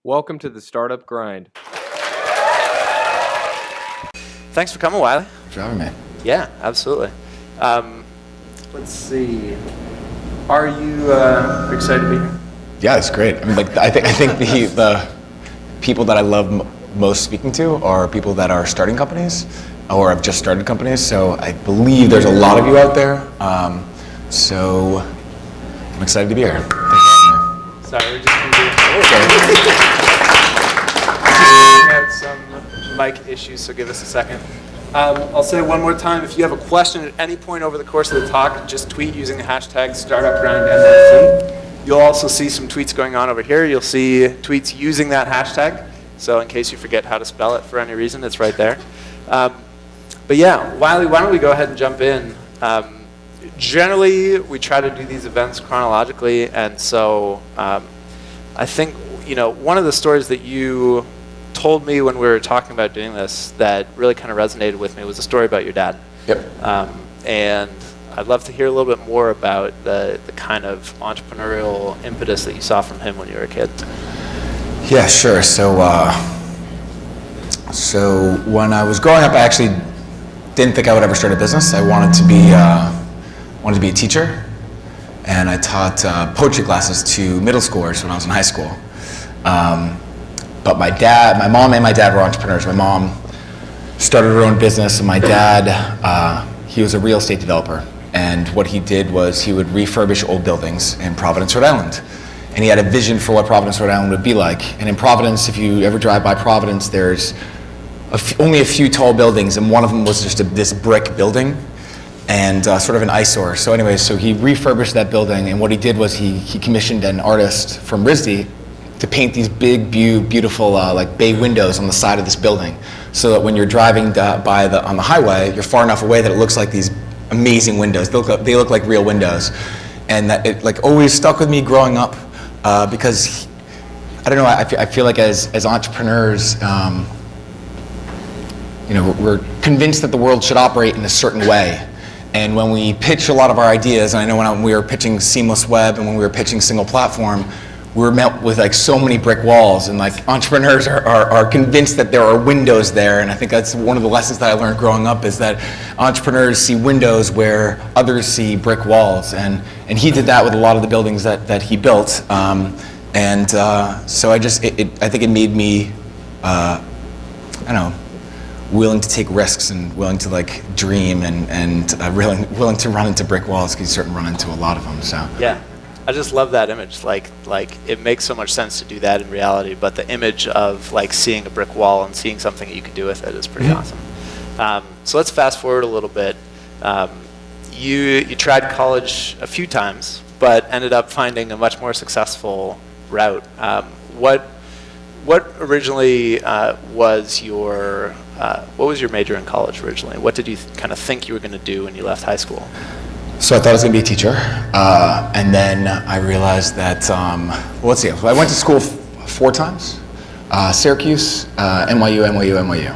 Welcome to the Startup Grind. Thanks for coming, Wiley. Thanks for having me. Yeah, absolutely. Let's see. Are you excited to be here? Yeah, it's great. I mean, I think the people that I love most speaking to are people that are starting companies or have just started companies. So I believe there's a lot of you out there. So I'm excited to be here. Thanks for having me. Sorry, we're just going to do have some mic issues, so give us a second. I'll say one more time, if you have a question at any point over the course of the talk, just tweet using the hashtag StartupGrindNYC. You'll also see some tweets going on over here. You'll see tweets using that hashtag. So in case you forget how to spell it for any reason, it's right there. But yeah, Wiley, why don't we go ahead and jump in? Generally, we try to do these events chronologically, and so I think one of the stories that you told me when we were talking about doing this that really kind of resonated with me was a story about your dad. Yep. And I'd love to hear a little bit more about the kind of entrepreneurial impetus that you saw from him when you were a kid. Yeah, sure. So when I was growing up, I actually didn't think I would ever start a business. I wanted to be a teacher, and I taught poetry classes to middle schoolers when I was in high school. But my mom and my dad were entrepreneurs. My mom started her own business, and my dad, he was a real estate developer. And what he did was he would refurbish old buildings in Providence, Rhode Island. And he had a vision for what Providence, Rhode Island would be like. And in Providence, if you ever drive by Providence, there's only a few tall buildings, and one of them was just this brick building and sort of an eyesore. So anyway, so he refurbished that building, and what he did was he commissioned an artist from RISD to paint these big, beautiful like bay windows on the side of this building, so that when you're driving on the highway, you're far enough away that it looks like these amazing windows. They look like real windows, and that it like always stuck with me growing up because I don't know. I feel like as entrepreneurs, we're convinced that the world should operate in a certain way. And when we pitch a lot of our ideas, and I know when we were pitching Seamless Web and when we were pitching SinglePlatform, we were met with like so many brick walls, and like entrepreneurs are convinced that there are windows there. And I think that's one of the lessons that I learned growing up, is that entrepreneurs see windows where others see brick walls. And he did that with a lot of the buildings that he built. So I think it made me, willing to take risks and willing to like dream and willing to run into brick walls, because you certainly run into a lot of them. So yeah, I just love that image. Like it makes so much sense to do that in reality, but the image of like seeing a brick wall and seeing something that you can do with it is pretty awesome. So let's fast forward a little bit. You tried college a few times, but ended up finding a much more successful route. What originally was your major in college originally? What did you kind of think you were going to do when you left high school? So I thought I was going to be a teacher, and then I realized that, let's see, I went to school 4 times, Syracuse, NYU.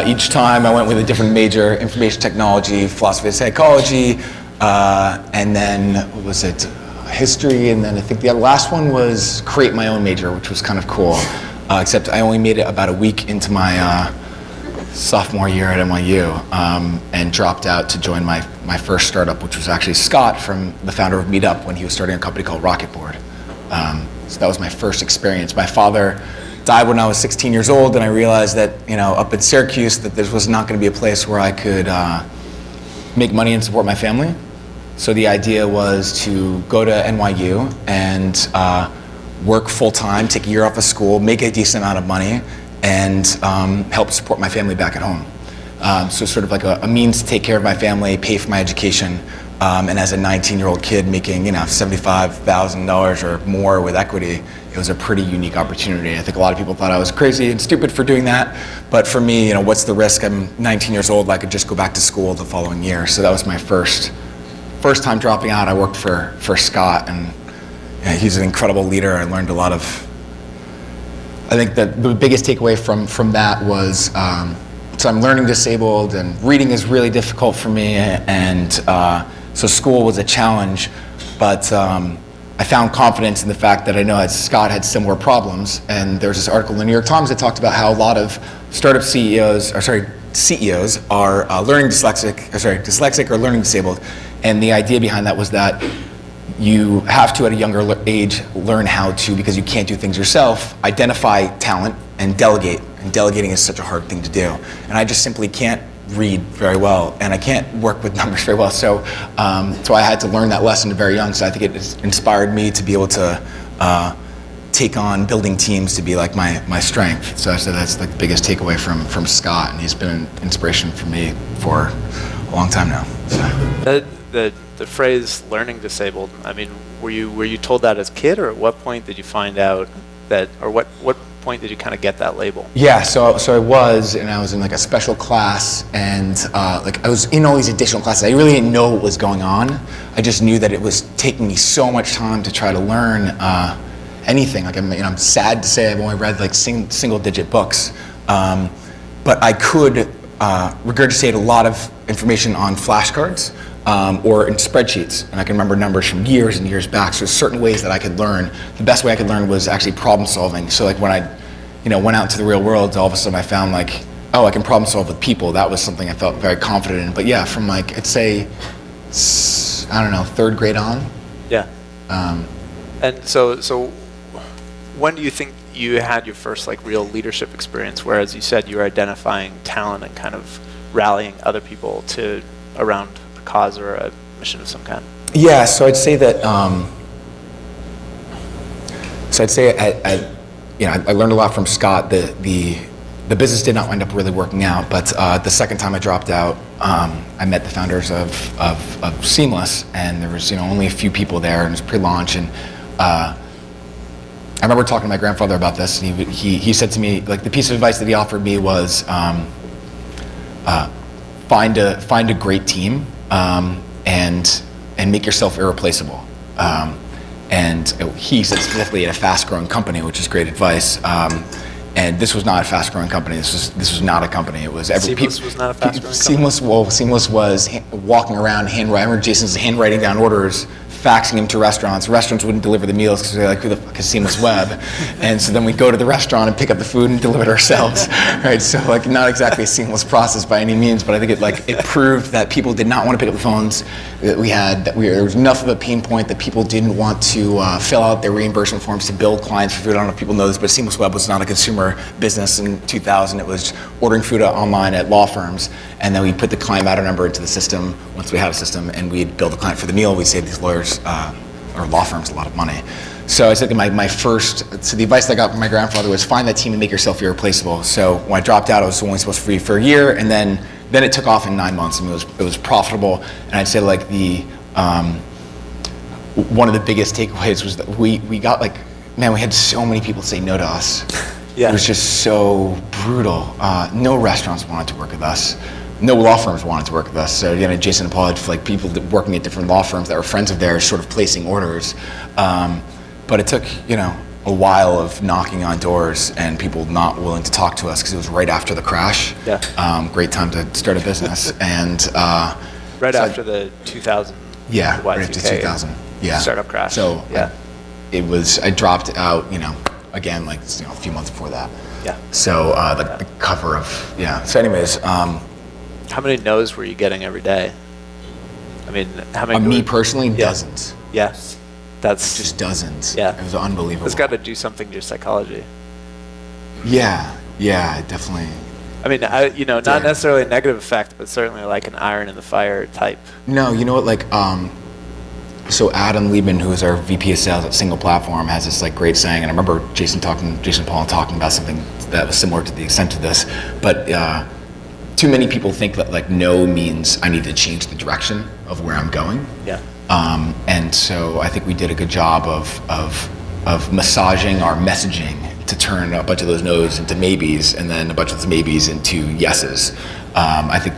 Each time I went with a different major: information technology, philosophy of psychology, and then, what was it, history, and then I think the last one was create my own major, which was kind of cool, except I only made it about a week into my sophomore year at NYU, and dropped out to join my first startup, which was actually Scott, from the founder of Meetup, when he was starting a company called Rocketboard. So that was my first experience. My father died when I was 16 years old, and I realized that up in Syracuse that this was not going to be a place where I could make money and support my family. So the idea was to go to NYU and work full-time, take a year off of school, make a decent amount of money, and help support my family back at home. So sort of like a means to take care of my family, pay for my education, and as a 19-year-old kid making $75,000 or more with equity, it was a pretty unique opportunity. I think a lot of people thought I was crazy and stupid for doing that, but for me, what's the risk? I'm 19 years old, I could just go back to school the following year. So that was my first time dropping out. I worked for Scott, and he's an incredible leader. I learned a lot of. I think that the biggest takeaway from that was, so I'm learning disabled, and reading is really difficult for me, and so school was a challenge, but I found confidence in the fact that I know that Scott had similar problems, and there's this article in the New York Times that talked about how a lot of startup CEOs are dyslexic or learning disabled, and the idea behind that was that you have to, at a younger age, learn how to, because you can't do things yourself, identify talent and delegate. And delegating is such a hard thing to do. And I just simply can't read very well, and I can't work with numbers very well. So I had to learn that lesson very young. So I think it inspired me to be able to take on building teams to be like my strength. So I said that's the biggest takeaway from Scott, and he's been an inspiration for me for a long time now. So. The phrase "learning disabled." I mean, were you told that as a kid, or at what point did you find out that, or what point did you kind of get that label? Yeah, so I was in like a special class, and like I was in all these additional classes. I really didn't know what was going on. I just knew that it was taking me so much time to try to learn anything. Like I'm sad to say I've only read like single-digit books, but I could regurgitate a lot of information on flashcards. Or in spreadsheets, and I can remember numbers from years and years back. So there's certain ways that I could learn. The best way I could learn was actually problem solving. So like when I, went out into the real world, all of a sudden I found like, oh, I can problem solve with people. That was something I felt very confident in. But yeah, from like, I'd say, I don't know, third grade on. Yeah. And so when do you think you had your first like real leadership experience, where, as you said, you were identifying talent and kind of rallying other people around cause or a mission of some kind? Yeah, so I'd say that. I learned a lot from Scott. The business did not wind up really working out, but the second time I dropped out, I met the founders of Seamless, and there was only a few people there, and it was pre-launch, and I remember talking to my grandfather about this, and he said to me, like, the piece of advice that he offered me was find a great team. And make yourself irreplaceable. And he said specifically at a fast-growing company, which is great advice. And this was not a fast-growing company. This was not a company. It was Seamless was not a fast-growing company. Seamless was walking around handwriting. I remember Jason's handwriting down orders, faxing them to restaurants. Restaurants wouldn't deliver the meals because they're like, who the fuck is Seamless Web? And so then we'd go to the restaurant and pick up the food and deliver it ourselves, right? So like not exactly a seamless process by any means, but I think it proved that people did not want to pick up the phones. There was enough of a pain point that people didn't want to fill out their reimbursement forms to bill clients for food. I don't know if people know this, but Seamless Web was not a consumer business in 2000. It was ordering food online at law firms, and then we put the client matter number into the system once we had a system, and we'd bill the client for the meal. We'd save these lawyers or law firms a lot of money. So I said the advice that I got from my grandfather was find that team and make yourself irreplaceable. So when I dropped out, I was only supposed to be for a year, and then it took off in 9 months, and it was profitable. And I'd say like one of the biggest takeaways was that we got we had so many people say no to us. Yeah. It was just so brutal. No restaurants wanted to work with us. No law firms wanted to work with us. So Jason and Paul had people working at different law firms that were friends of theirs, sort of placing orders. But it took a while of knocking on doors and people not willing to talk to us because it was right after the crash. Yeah. Great time to start a business, and after the 2000. Yeah, Y2K right after 2000. Yeah. Startup crash. So yeah. I dropped out. Again, a few months before that. Yeah. So the cover of So anyways. How many no's were you getting every day? I mean, how many? Me personally, dozens. Yes, that's just dozens. Yeah, it was unbelievable. It's got to do something to your psychology. Yeah, definitely. I mean, not necessarily a negative effect, but certainly like an iron in the fire type. No, you know what? So Adam Liebman, who is our VP of Sales at SinglePlatform, has this great saying, and I remember Jason Paul talking about something that was similar to the extent of this, but. Too many people think that no means I need to change the direction of where I'm going. Yeah. And so I think we did a good job of massaging our messaging to turn a bunch of those no's into maybes, and then a bunch of those maybes into yeses. I think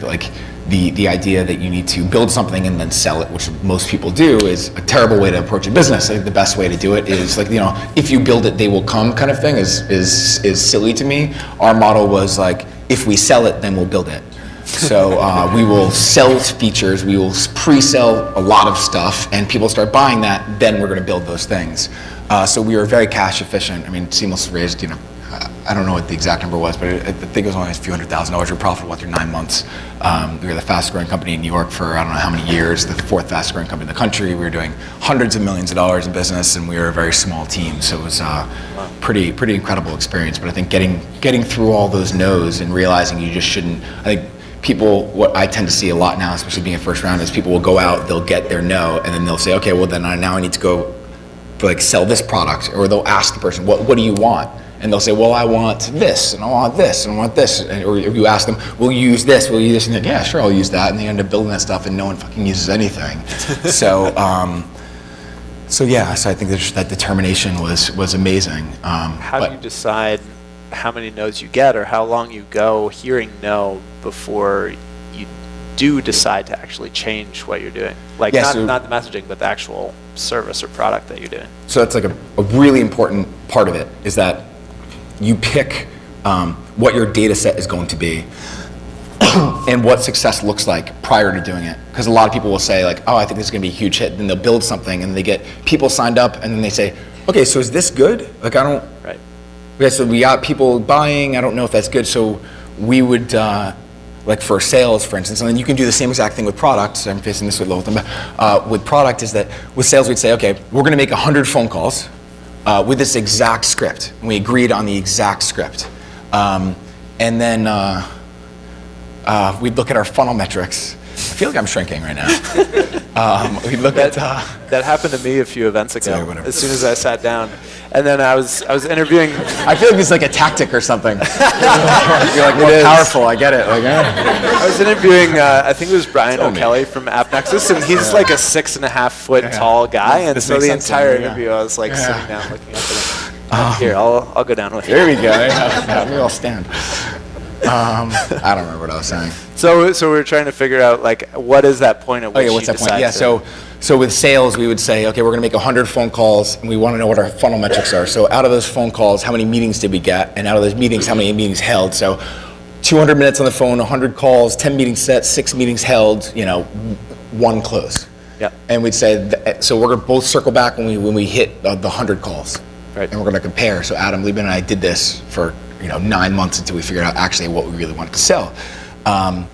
the idea that you need to build something and then sell it, which most people do, is a terrible way to approach a business. I think the best way to do it is if you build it, they will come kind of thing is silly to me. Our model was if we sell it, then we'll build it. So we will sell features, we will pre-sell a lot of stuff, and people start buying that, then we're going to build those things. So we were very cash efficient. I mean, Seamless raised, I don't know what the exact number was, but I think it was only a few $100,000. We're profitable after 9 months. We were the fastest growing company in New York for I don't know how many years, the 4th fastest growing company in the country. We were doing hundreds of millions of dollars in business, and we were a very small team. So it was a pretty incredible experience. But I think getting through all those no's and realizing you just shouldn't, I think people, what I tend to see a lot now, especially being a first round, is people will go out, they'll get their no, and then they'll say, okay, well then now I need to go sell this product, or they'll ask the person, what do you want? And they'll say, well, I want this, and I want this, and I want this. Or if you ask them, will you use this, will you use this? And they're like, yeah, sure, I'll use that. And they end up building that stuff, and no one fucking uses anything. So I think that determination was amazing. How do you decide how many no's you get, or how long you go hearing no before you do decide to actually change what you're doing? Like, not the messaging, but the actual service or product that you're doing. So that's like a really important part of it, is that you pick what your data set is going to be and what success looks like prior to doing it. Because a lot of people will say like, oh, I think this is going to be a huge hit. Then they'll build something and they get people signed up, and then they say, okay, so is this good? Like, I don't, right. Okay, so we got people buying, I don't know if that's good. So we would, like for sales, for instance, and then you can do the same exact thing with products. I'm facing this with low with product, is that with sales we'd say, okay, we're going to make 100 phone calls with this exact script. And we agreed on the exact script. And then we'd look at our funnel metrics. I feel like I'm shrinking right now. We'd look at that happened to me a few events ago. Sorry, as soon as I sat down, and then I was interviewing. I feel like it's like a tactic or something. You're like more powerful. I get it. Like, I was interviewing. I think it was Brian O'Kelly from AppNexus, and he's like a 6.5 foot tall guy, and so the entire interview I was like sitting down looking up at him. Here, I'll go down with you. There we go. Maybe I'll stand. I don't remember what I was saying. So we're trying to figure out like what is that point at which what's that point? Yeah. So with sales, we would say, okay, we're going to make 100 phone calls, and we want to know what our funnel metrics are. So out of those phone calls, how many meetings did we get? And out of those meetings, how many meetings held? So 200 minutes on the phone, 100 calls, 10 meetings set, 6 meetings held, 1 close. Yeah. And we'd say, so we're going to both circle back when we hit the 100 calls. Right. And we're going to compare. So Adam Liebman and I did this for 9 months until we figured out actually what we really wanted to sell. And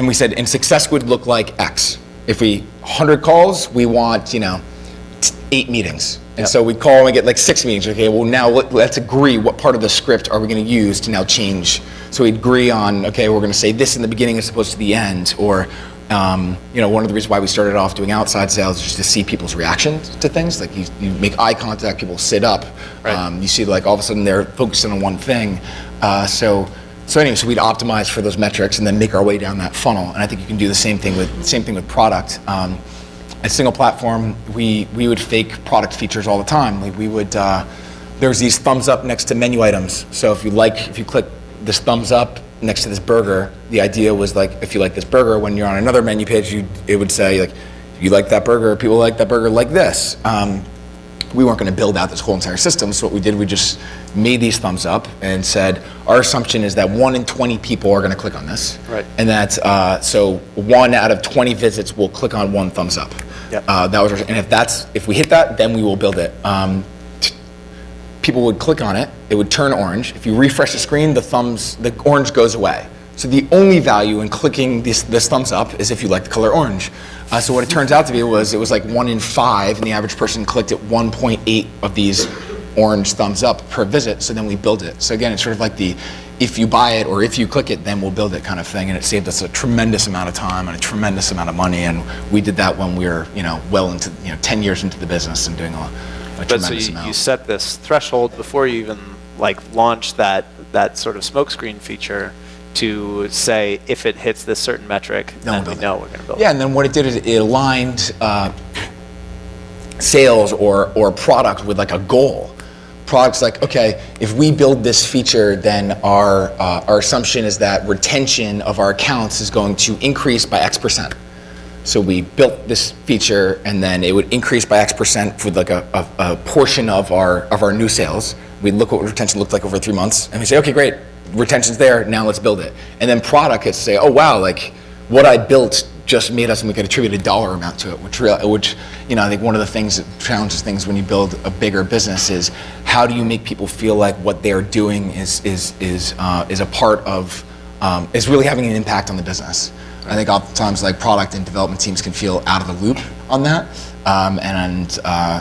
we said, and success would look like X. If we 100 calls, we want 8 meetings. And so we call and we get like 6 meetings. Okay, well now let's agree what part of the script are we going to use to now change. So we agree on, okay, we're going to say this in the beginning as opposed to the end, or one of the reasons why we started off doing outside sales is just to see people's reactions to things. Like you make eye contact, people sit up. Right. You see like all of a sudden they're focusing on one thing. So we'd optimize for those metrics and then make our way down that funnel. And I think you can do the same thing with product. At SinglePlatform, we would fake product features all the time. Like we would, there's these thumbs up next to menu items. So if you click this thumbs up next to this burger, the idea was like, if you like this burger, when you're on another menu page, it would say like, you like that burger, people like that burger like this. We weren't going to build out this whole entire system, so what we did, we just made these thumbs up and said, our assumption is that 1 in 20 people are going to click on this. Right. And that's, so 1 out of 20 visits will click on 1 thumbs up. Yep. That was, and if we hit that, then we will build it. People would click on it, it would turn orange. If you refresh the screen, the orange goes away. So the only value in clicking this thumbs up is if you like the color orange. So what it turns out to be was, it was like 1 in 5, and the average person clicked at 1.8 of these orange thumbs up per visit, so then we build it. So again, it's sort of like the, if you buy it or if you click it, then we'll build it kind of thing, and it saved us a tremendous amount of time and a tremendous amount of money, and we did that when we were, well into, 10 years into the business and doing a tremendous amount. You set this threshold before you even launch that sort of smokescreen feature to say, if it hits this certain metric, then we know we're going to build it. Yeah, and then what it did is it aligned sales or product with like a goal. Product's like, okay, if we build this feature, then our assumption is that retention of our accounts is going to increase by X%. So we built this feature, and then it would increase by X% with like a portion of our new sales. We'd look what retention looked like over 3 months, and we say, okay, great. retention's there, now let's build it. And then product gets to say, oh wow, like what I built just made us, and we could attribute a dollar amount to it, which I think one of the things that challenges things when you build a bigger business is how do you make people feel like what they're doing is a part of, is really having an impact on the business. I think oftentimes like product and development teams can feel out of the loop on that.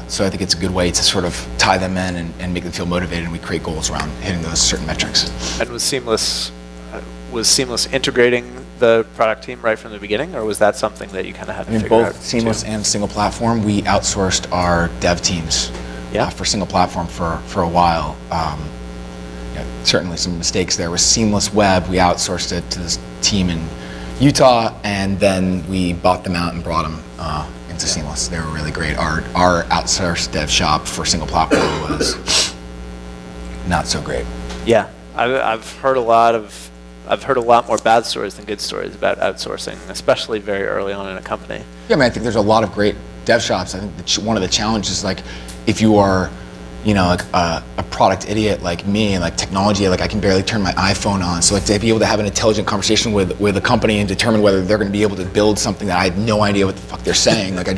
So I think it's a good way to sort of tie them in and make them feel motivated, and we create goals around hitting those certain metrics. And was Seamless integrating the product team right from the beginning, or was that something that you kind of had to figure out? Both Seamless and SinglePlatform, we outsourced our dev teams for SinglePlatform for a while. Certainly some mistakes there. With Seamless Web, we outsourced it to this team in Utah, and then we bought them out and brought them into Seamless. They were really great. Our outsourced dev shop for SinglePlatform was not so great. Yeah, I've heard a lot more bad stories than good stories about outsourcing, especially very early on in a company. Yeah, I mean, I think there's a lot of great dev shops. I think one of the challenges, like, if you are, like a product idiot like me, and like technology, like I can barely turn my iPhone on. So like to be able to have an intelligent conversation with a company and determine whether they're going to be able to build something that I had no idea what the fuck they're saying. Like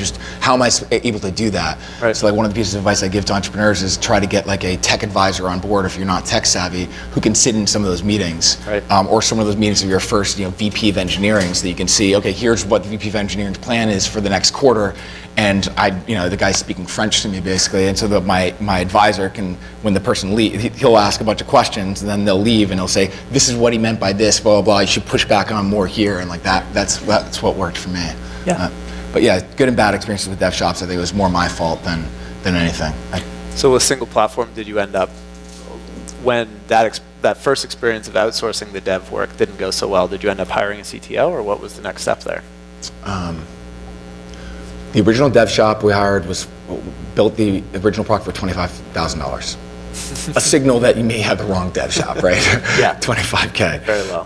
how am I able to do that? Right. So like one of the pieces of advice I give to entrepreneurs is try to get like a tech advisor on board if you're not tech savvy, who can sit in some of those meetings, right. Or some of those meetings of your first VP of engineering, so that you can see, okay, here's what the VP of engineering's plan is for the next quarter. And the guy's speaking French to me basically, and so that my advisor can, when the person leaves, he'll ask a bunch of questions, and then they'll leave, and he'll say, "This is what he meant by this, blah blah blah. You should push back on more here," and like that. That's what worked for me. Yeah. But yeah, good and bad experiences with dev shops. I think it was more my fault than anything. So with SinglePlatform, did you end up, when that first experience of outsourcing the dev work didn't go so well, did you end up hiring a CTO, or what was the next step there? The original dev shop we hired built the original product for $25,000. A signal that you may have the wrong dev shop, right? Yeah. $25K. Very low.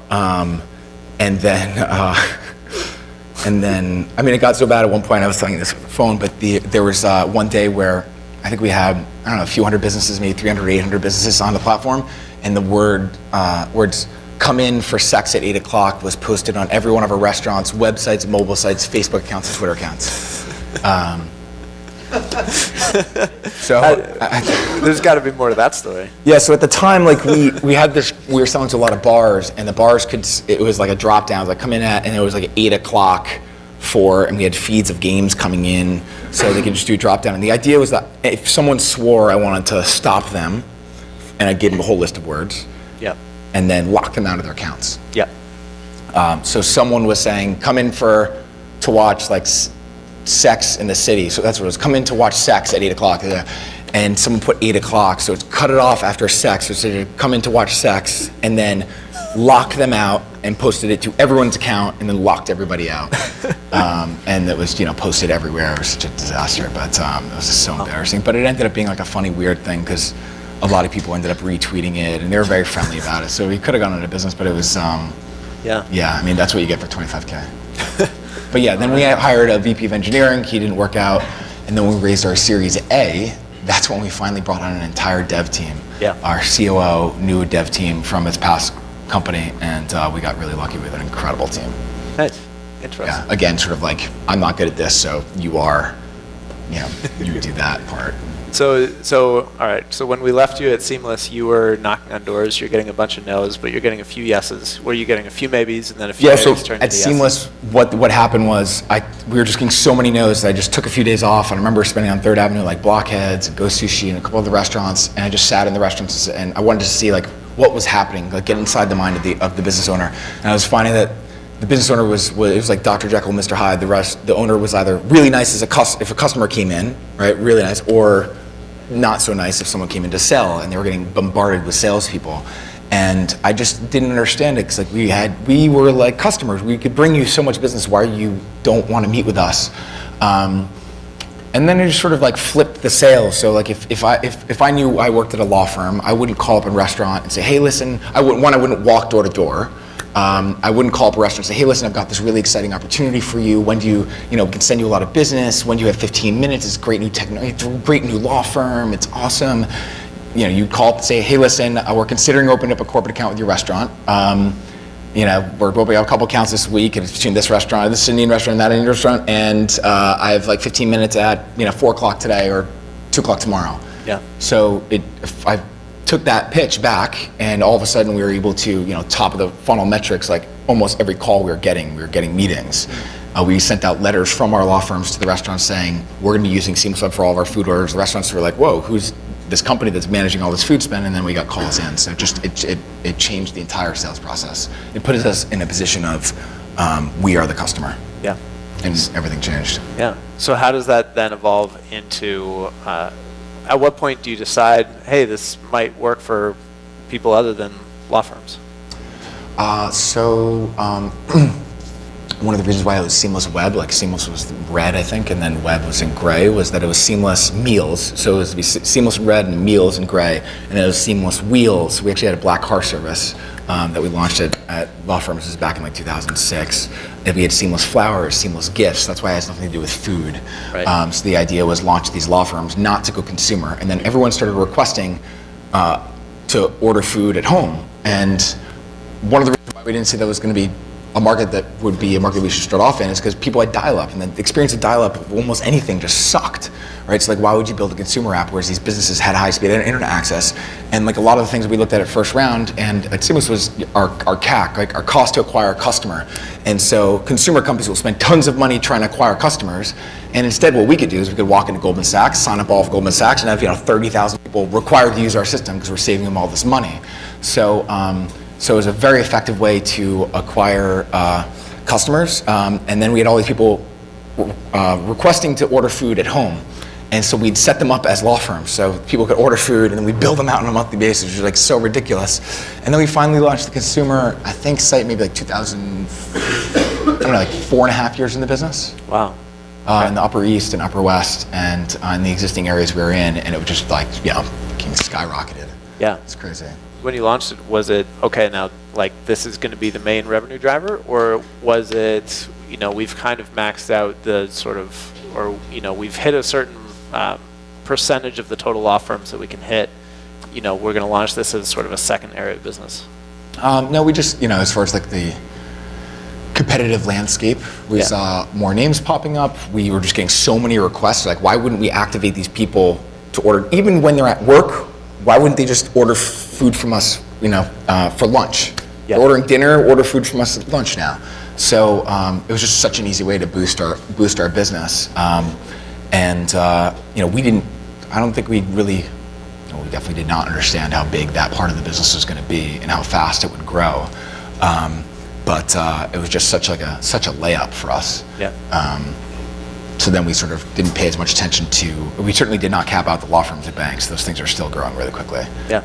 And then, I mean, it got so bad at one point, I was telling you this on the phone, but there was one day where I think we had, a few hundred businesses, maybe 300, 800 businesses on the platform, and the words "come in for sex at 8 o'clock" was posted on every one of our restaurants, websites, mobile sites, Facebook accounts, and Twitter accounts. There's got to be more to that story. Yeah, so at the time, like we were selling to a lot of bars, and the bars it was like a drop down, it was like come in at, and it was like 8 o'clock and we had feeds of games coming in, so they could just do a drop down. And the idea was that if someone swore, I wanted to stop them, and I'd give them a whole list of words. Yep. And then lock them out of their accounts. Yep. So someone was saying, come in to watch like Sex in the City. So that's what it was, come in to watch Sex at 8 o'clock. And someone put 8 o'clock, so it's cut it off after sex. So it said, come in to watch Sex, and then lock them out, and posted it to everyone's account, and then locked everybody out. And it was, posted everywhere. It was such a disaster, but it was just so embarrassing. But it ended up being like a funny, weird thing, because a lot of people ended up retweeting it, and they were very friendly about it. So we could have gone into business, but it was, yeah, I mean, that's what you get for $25K. But yeah, then we hired a VP of engineering. He didn't work out. And then when we raised our Series A, that's when we finally brought on an entire dev team. Yeah. Our COO knew a dev team from its past company, and we got really lucky with an incredible team. Nice. Interesting. Yeah, again, sort of like, I'm not good at this, so you are, you do that part. So all right. So when we left you at Seamless, you were knocking on doors. You're getting a bunch of no's, but you're getting a few yeses. Were you getting a few maybes and then a few maybes turned into at Seamless, yeses? what happened was we were just getting so many no's that I just took a few days off. And I remember spending on 3rd Avenue like Blockheads and Go Sushi and a couple of the restaurants, and I just sat in the restaurants and I wanted to see like what was happening, like get inside the mind of the business owner. And I was finding that the business owner was like Dr. Jekyll, Mr. Hyde. The owner was either really nice if a customer came in, right, really nice, or not so nice if someone came in to sell, and they were getting bombarded with salespeople. And I just didn't understand it, because like we were like customers. We could bring you so much business. Why you don't want to meet with us? And then it just sort of like flipped the sales. So like if I knew I worked at a law firm, I wouldn't call up a restaurant and say, hey, listen. I wouldn't walk door to door. I wouldn't call up a restaurant and say, hey, listen, I've got this really exciting opportunity for you. When do you can send you a lot of business. When do you have 15 minutes? It's great new technology, it's a great new law firm. It's awesome. you call up and say, hey, listen, we're considering opening up a corporate account with your restaurant. We're opening up a couple accounts this week, and it's between this restaurant, this Indian restaurant, and that Indian restaurant, and I have like 15 minutes at 4 o'clock today or 2 o'clock tomorrow. Yeah. So I took that pitch back, and all of a sudden we were able to, top of the funnel metrics, like almost every call we were getting meetings. We sent out letters from our law firms to the restaurants saying, we're going to be using Seamless Web for all of our food orders. The restaurants were like, whoa, who's this company that's managing all this food spend? And then we got calls in. So it changed the entire sales process. It put us in a position of, we are the customer. Yeah. And everything changed. Yeah. So how does that then evolve into, at what point do you decide, hey, this might work for people other than law firms? One of the reasons why it was Seamless Web, like Seamless was red, I think, and then Web was in gray, was that it was Seamless Meals. So it was to be Seamless Red and Meals in gray, and it was Seamless Wheels. We actually had a black car service that we launched at law firms. This was back in like 2006. And we had Seamless Flowers, Seamless Gifts. That's why it has nothing to do with food. Right. So the idea was launch these law firms not to go consumer, and then everyone started requesting to order food at home. And one of the reasons why we didn't say that was going to be a market that would be a market we should start off in is because people had dial-up, and the experience of dial-up of almost anything just sucked, right? So like, why would you build a consumer app whereas these businesses had high-speed internet access? And like a lot of the things we looked at first round, and at Seamless was our CAC, like our cost to acquire a customer. And so consumer companies will spend tons of money trying to acquire customers, and instead what we could do is we could walk into Goldman Sachs, sign up all of Goldman Sachs, and have 30,000 people required to use our system because we're saving them all this money. So it was a very effective way to acquire customers, and then we had all these people requesting to order food at home, and so we'd set them up as law firms, so people could order food, and then we'd bill them out on a monthly basis, which was like so ridiculous. And then we finally launched the consumer, I think, site maybe like 4.5 years in the business. Wow. In the Upper East and Upper West, and in the existing areas we were in, and it was just like, skyrocketed. Yeah. It's crazy. When you launched it, was it, okay, now, like, this is going to be the main revenue driver? Or was it, we've kind of maxed out the sort of, or, we've hit a certain percentage of the total law firms that we can hit, we're going to launch this as sort of a second area of business? No, we just, as far as like the competitive landscape, we saw more names popping up. We were just getting so many requests, like, why wouldn't we activate these people to order, even when they're at work? Why wouldn't they just order food from us, for lunch? Yeah. They're ordering dinner, order food from us at lunch now. So it was just such an easy way to boost our business. We didn't. I don't think we really. We definitely did not understand how big that part of the business was going to be and how fast it would grow. But it was just such a layup for us. Yeah. So then we sort of didn't pay as much attention to, we certainly did not cap out the law firms and banks. Those things are still growing really quickly. Yeah.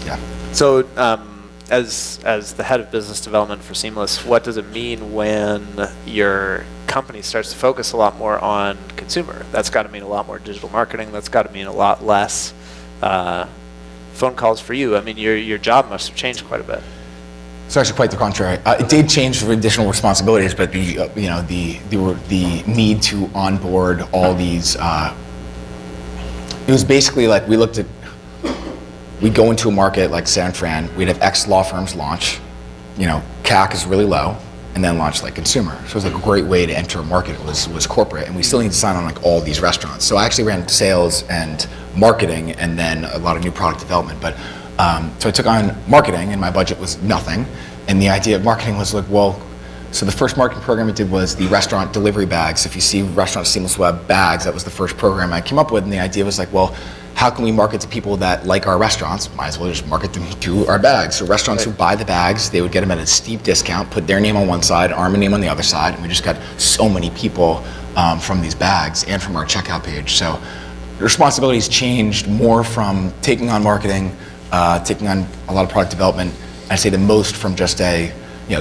Yeah. So as the head of business development for Seamless, what does it mean when your company starts to focus a lot more on consumer? That's got to mean a lot more digital marketing. That's got to mean a lot less phone calls for you. I mean, your job must have changed quite a bit. It's actually quite the contrary. It did change for additional responsibilities, but the need to onboard all these. It was basically like we go into a market like San Fran, we'd have X law firms launch, CAC is really low, and then launch like consumer. So it was like a great way to enter a market. Was corporate, and we still need to sign on like all these restaurants. So I actually ran sales and marketing, and then a lot of new product development, but. So I took on marketing, and my budget was nothing. And the idea of marketing was like, so the first marketing program I did was the restaurant delivery bags. If you see restaurant Seamless Web bags, that was the first program I came up with. And the idea was like, how can we market to people that like our restaurants? Might as well just market them to our bags. So restaurants who buy the bags, they would get them at a steep discount, put their name on one side, our name on the other side. And we just got so many people from these bags and from our checkout page. So the responsibilities changed more from taking on marketing, taking on a lot of product development. I'd say the most from just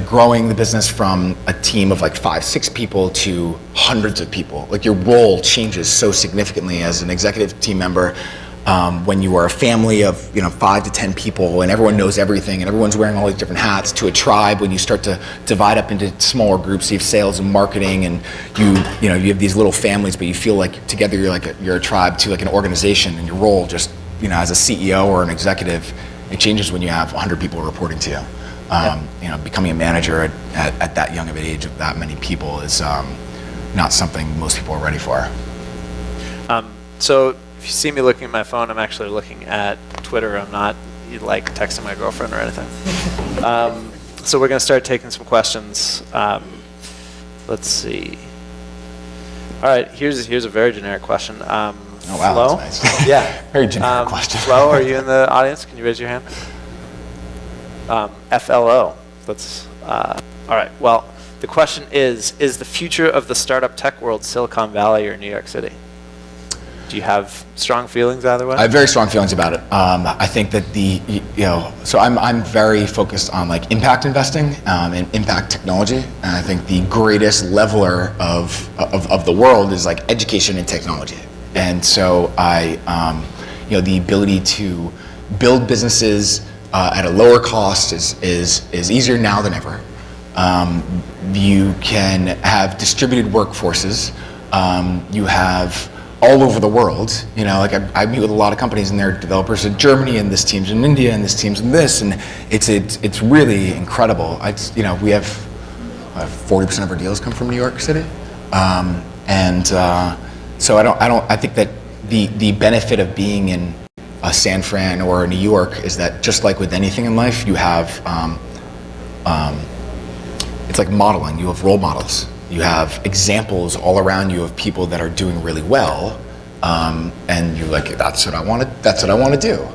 growing the business from a team of like 5-6 people to hundreds of people. Like your role changes so significantly as an executive team member when you are a family of 5 to 10 people and everyone knows everything and everyone's wearing all these different hats, to a tribe when you start to divide up into smaller groups. You have sales and marketing, and you have these little families, but you feel like together you're a tribe, to like an organization, and your role just as a CEO or an executive, it changes when you have 100 people reporting to you. Becoming a manager at that young of an age of that many people is not something most people are ready for. So if you see me looking at my phone, I'm actually looking at Twitter. I'm not like texting my girlfriend or anything. So we're going to start taking some questions. Let's see. All right, here's a very generic question. Oh wow, Flo? that's nice. Yeah. Very generic question. Flo, are you in the audience? Can you raise your hand? FLO. That's all right. Well, the question is the future of the startup tech world Silicon Valley or New York City? Do you have strong feelings either way? I have very strong feelings about it. I think that so I'm very focused on like impact investing and impact technology, and I think the greatest leveler of the world is like education and technology. And so the ability to build businesses at a lower cost is easier now than ever. You can have distributed workforces. You have all over the world, I meet with a lot of companies and they're developers in Germany, and this team's in India, and this team's in this, and it's really incredible. We have 40% of our deals come from New York City, so I think that the benefit of being in a San Fran or New York is that just like with anything in life, you have it's like modeling. You have role models. You have examples all around you of people that are doing really well, and you're like, that's what I want to do.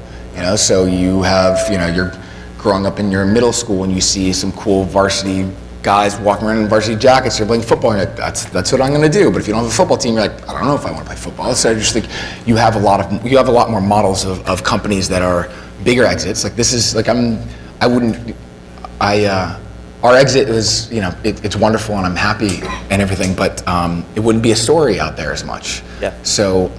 So you have, you're growing up in your middle school and you see some cool varsity guys walking around in varsity jackets, they're playing football, and you're like, that's what I'm going to do. But if you don't have a football team, you're like, I don't know if I want to play football. So I just think you have a lot more models of companies that are bigger exits. Like this is like our exit was, it's wonderful and I'm happy and everything, but it wouldn't be a story out there as much. Yeah. So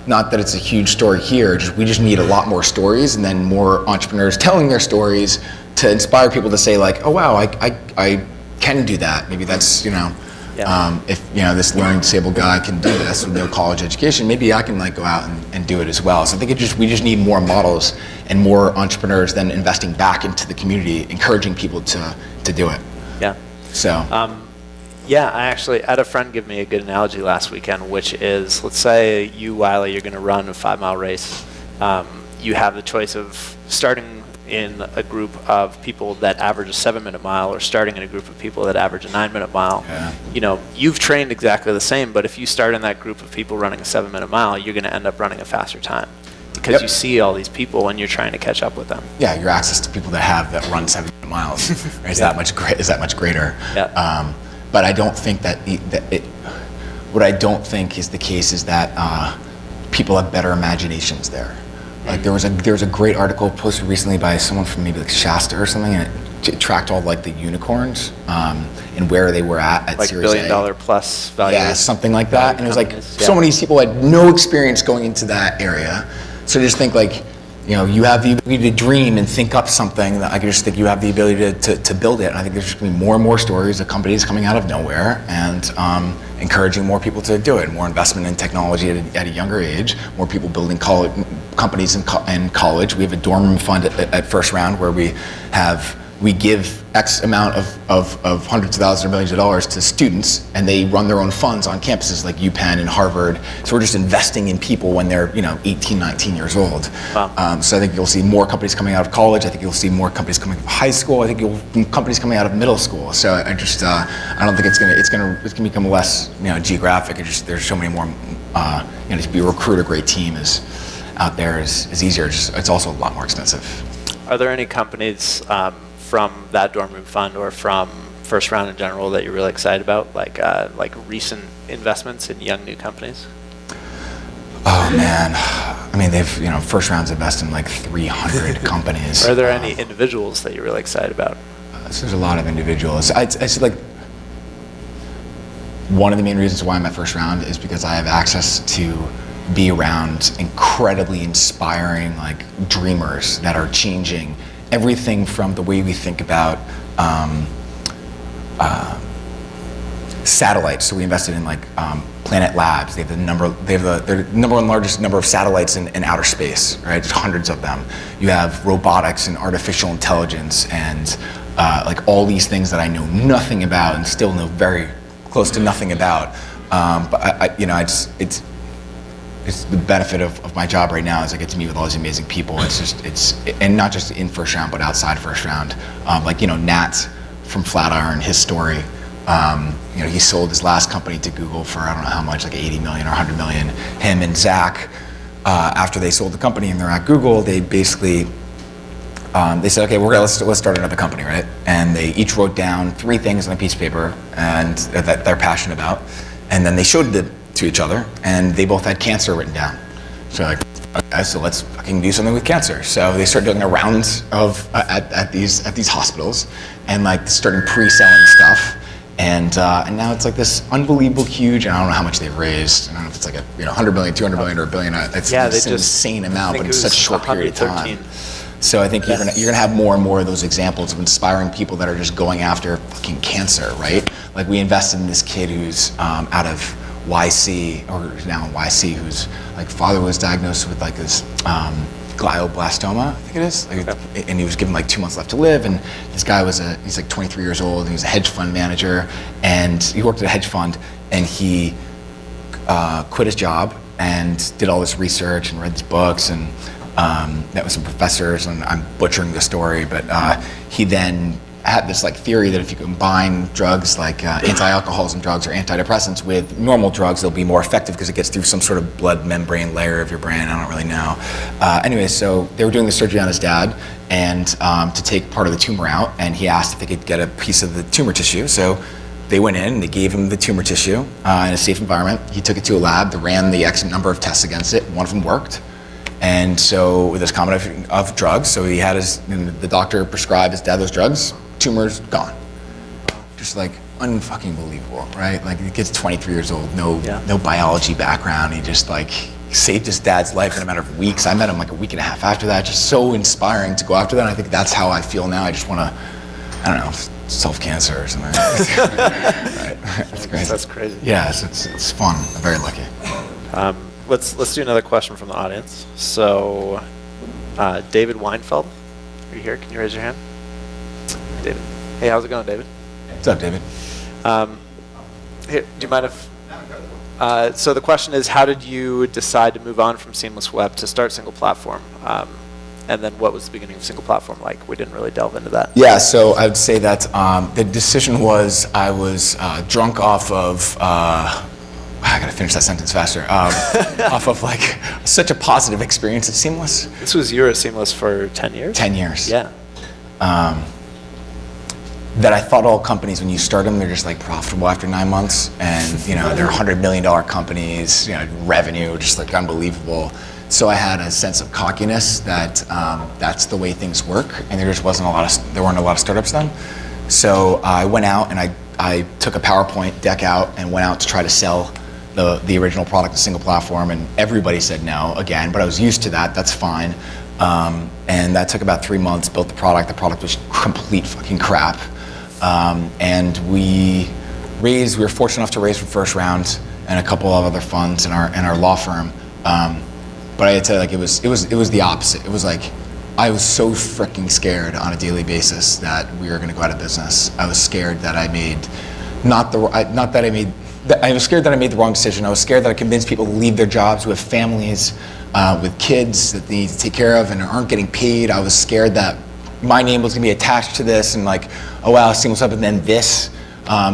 not that it's a huge story here, we just need a lot more stories, and then more entrepreneurs telling their stories to inspire people to say like, oh wow, I can do that. Maybe that's, if this learning disabled guy can do this with no college education, maybe I can like go out and do it as well. So I think we just need more models and more entrepreneurs then investing back into the community, encouraging people to do it. Yeah. So. I actually had a friend give me a good analogy last weekend, which is, let's say you, Wiley, you're going to run a 5-mile race. You have the choice of starting in a group of people that average a 7-minute mile, or starting in a group of people that average a 9-minute mile. Yeah. You've trained exactly the same, but if you start in that group of people running a 7-minute mile, you're going to end up running a faster time because you see all these people and you're trying to catch up with them. Yeah, your access to people that run 7 miles is that much greater. Yeah. But I don't think what I don't think is the case is that people have better imaginations there. Like there was a great article posted recently by someone from maybe like Shasta or something, and it tracked all like the unicorns and where they were at like Series $1 billion plus value. Yeah, something like that. And it was like so many people had no experience going into that area. So just think like, you have the ability to dream and think up something. That I just think you have the ability to build it. And I think there's just going to be more and more stories of companies coming out of nowhere and encouraging more people to do it. More investment in technology at a younger age. More people building companies in college. We have a dorm room fund at first round where we give X amount of hundreds of thousands or millions of dollars to students, and they run their own funds on campuses like UPenn and Harvard. So we're just investing in people when they're 18, 19 years old. Wow. So I think you'll see more companies coming out of college. I think you'll see more companies coming out of high school. I think you'll see companies coming out of middle school. So I don't think it's gonna become less geographic. There's so many more. To be a recruit a great team out there is easier. It's also a lot more expensive. Are there any companies from that dorm room fund or from first round in general that you're really excited about, like recent investments in young new companies? Oh man, I mean they've first rounds invest in like 300 companies. Are there any individuals that you're really excited about? So there's a lot of individuals. I said like one of the main reasons why I'm at first round is because I have access to be around incredibly inspiring like dreamers that are changing everything from the way we think about satellites. So we invested in like Planet Labs. They have their number one largest number of satellites in outer space, right? There's hundreds of them. You have robotics and artificial intelligence and like all these things that I know nothing about and still know very close to nothing about. But it's the benefit of my job right now is I get to meet with all these amazing people. And not just in first round, but outside first round. Like, Nat from Flatiron, his story. He sold his last company to Google for I don't know how much, like 80 million or 100 million. Him and Zach, after they sold the company and they're at Google, they basically they said, okay, let's start another company, right? And they each wrote down 3 things on a piece of paper and that they're passionate about, and then they showed it to each other, and they both had cancer written down. So like, okay, so let's fucking do something with cancer. So they started doing a round of at these hospitals, and like starting pre-selling stuff. And now it's like this unbelievable huge, and I don't know how much they've raised. I don't know if it's like 100 million, 200 million, or $1 billion. It's an insane amount, but in such a short period of time. So I think you're gonna have more and more of those examples of inspiring people that are just going after fucking cancer, right? Like we invested in this kid who's out of YC, or now in YC, whose like father was diagnosed with like this glioblastoma, I think it is, and he was given like 2 months left to live. And this guy he's like 23 years old, and he's a hedge fund manager, and he worked at a hedge fund, and he quit his job and did all this research and read these books and met with some professors, and I'm butchering the story, but he then had this like theory that if you combine drugs like anti-alcoholism drugs or antidepressants with normal drugs, they'll be more effective because it gets through some sort of blood membrane layer of your brain. I don't really know. Anyway, so they were doing the surgery on his dad, and to take part of the tumor out, and he asked if they could get a piece of the tumor tissue. So they went in and they gave him the tumor tissue in a safe environment. He took it to a lab. They ran the X number of tests against it. One of them worked. And so with this combination of drugs, so he had the doctor prescribed his dad those drugs, tumor's gone. Just like unfucking believable, right? Like the kid's 23 years old, no biology background. He just like saved his dad's life in a matter of weeks. I met him like a week and a half after that. Just so inspiring to go after that. And I think that's how I feel now. I just want to, I don't know, solve cancer or something. Right. That's crazy. That's crazy. Yeah, it's fun. I'm very lucky. Let's do another question from the audience. So, David Weinfeld, are you here? Can you raise your hand? David. Hey, how's it going, David? What's up, David? Here, do you mind if? So the question is, how did you decide to move on from Seamless Web to start SinglePlatform? And then what was the beginning of SinglePlatform like? We didn't really delve into that. Yeah, so I would say that the decision was I was drunk off of. I gotta finish that sentence faster. Off of like such a positive experience at Seamless. You were at Seamless for 10 years? 10 years. Yeah. That I thought all companies, when you start them, they're just like profitable after 9 months, and they're $100 million companies, revenue just like unbelievable. So I had a sense of cockiness that that's the way things work, and there weren't a lot of startups then. So I went out and I took a PowerPoint deck out and went out to try to sell the original product to SinglePlatform, and everybody said no again, but I was used to that. That's fine. And that took about 3 months. Built the product. The product was complete fucking crap. And we were fortunate enough to raise from first round and a couple of other funds in our law firm. But I had to tell you, like it was the opposite. It was like I was so freaking scared on a daily basis that we were going to go out of business. I was scared that I was scared that I made the wrong decision. I was scared that I convinced people to leave their jobs who have families with kids that they need to take care of and aren't getting paid. I was scared that my name was going to be attached to this, and like, oh wow, Seamless Up, and then this,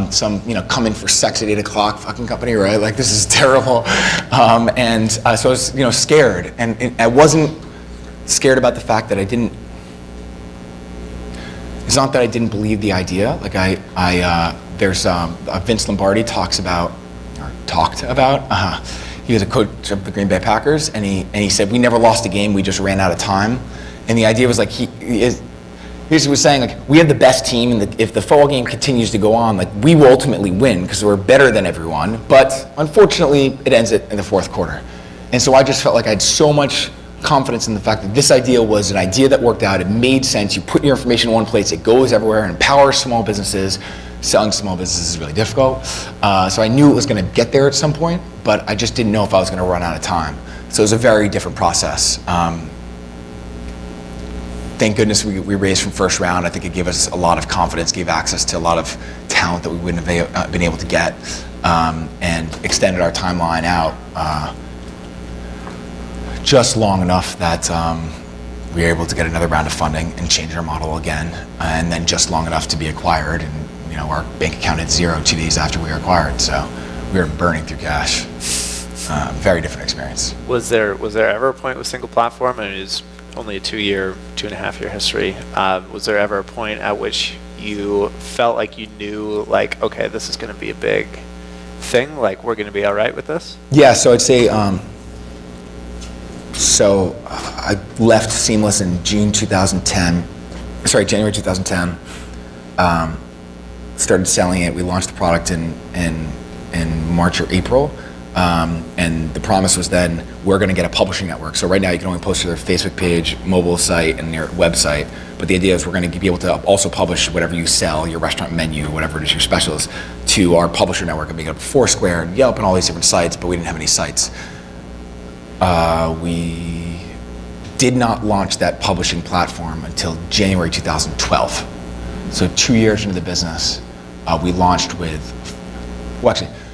some come in for sex at 8 o'clock fucking company, right? Like this is terrible. So I was scared, and I wasn't scared about the fact that I didn't. It's not that I didn't believe the idea. Like there's Vince Lombardi talked about. He was a coach of the Green Bay Packers, and he said we never lost a game. We just ran out of time. And the idea was like he was saying like we have the best team, and if the football game continues to go on, like we will ultimately win because we're better than everyone. But unfortunately, it ends in the fourth quarter. And so I just felt like I had so much confidence in the fact that this idea was an idea that worked out. It made sense. You put your information in one place, it goes everywhere and empowers small businesses. Selling small businesses is really difficult. So I knew it was going to get there at some point, but I just didn't know if I was going to run out of time. So it was a very different process. Thank goodness we raised from first round. I think it gave us a lot of confidence, gave access to a lot of talent that we wouldn't have been able to get, and extended our timeline out just long enough that we were able to get another round of funding and change our model again, and then just long enough to be acquired. And our bank account had zero 2 days after we were acquired, so we were burning through cash. Very different experience. Was there ever a point with SinglePlatform, and it was only a 2.5 year history, was there ever a point at which you felt like you knew, like, okay, this is going to be a big thing, like we're going to be all right with this? Yeah, so I'd say, so I left Seamless in January 2010. Started selling it. We launched the product in March or April. And the promise was then we're going to get a publishing network. So right now you can only post to their Facebook page, mobile site, and their website. But the idea is we're going to be able to also publish whatever you sell, your restaurant menu, whatever it is, your specials, to our publisher network and make it up Foursquare and Yelp and all these different sites. But we didn't have any sites. We did not launch that publishing platform until January 2012. So 2 years into the business, we launched with,